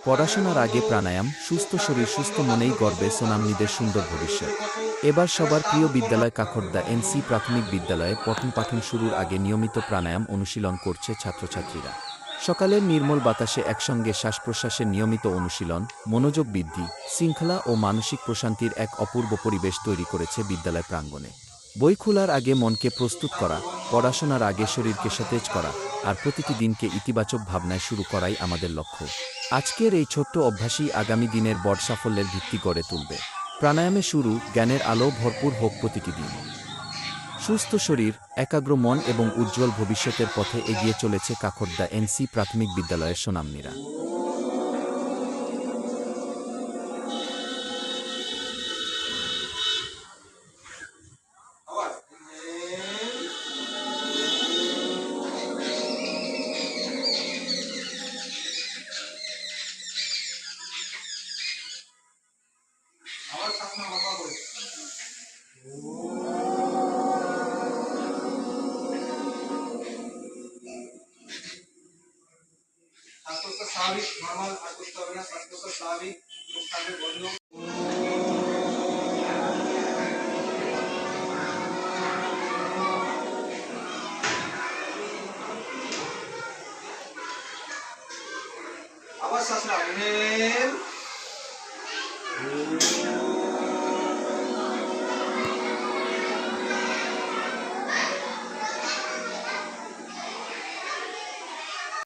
পড়াশোনার আগে প্রাণায়াম, সুস্থ শরীর সুস্থ মনেই গর্বে সোনামনিদের সুন্দর ভবিষ্যৎ। এবার সবার প্রিয় বিদ্যালয় কাকড়দা এনসি প্রাথমিক বিদ্যালয়ে পঠন পাঠন শুরুর আগে নিয়মিত প্রাণায়াম অনুশীলন করছে ছাত্রছাত্রীরা। সকালের নির্মল বাতাসে একসঙ্গে শ্বাসপ্রশ্বাসের নিয়মিত অনুশীলন, মনোযোগ বৃদ্ধি, শৃঙ্খলা ও মানসিক প্রশান্তির এক অপূর্ব পরিবেশ তৈরি করেছে বিদ্যালয় প্রাঙ্গণে। বই খোলার আগে মনকে প্রস্তুত করা, পড়াশোনার আগে শরীরকে সতেজ করা, আর প্রতিটি দিনকে ইতিবাচক ভাবনায় শুরু করাই আমাদের লক্ষ্য। আজকের এই ছোট্ট অভ্যাসই আগামী দিনের বড় সাফল্যের ভিত্তি গড়ে তুলবে। প্রাণায়ামে শুরু, জ্ঞানের আলো ভরপুর হোক প্রতিটি দিন। সুস্থ শরীর, একাগ্র মন এবং উজ্জ্বল ভবিষ্যতের পথে এগিয়ে চলেছে কাকড়দা এনসি প্রাথমিক বিদ্যালয়ের সোনামনিরা। শ্বাসকষ্ট স্বাভাবিক, নরমাল আর করতে হবে না। শ্বাসকষ্ট স্বাভাবিক, স্বাভাবিক বন্ধ। আবার শ্বাস নাও।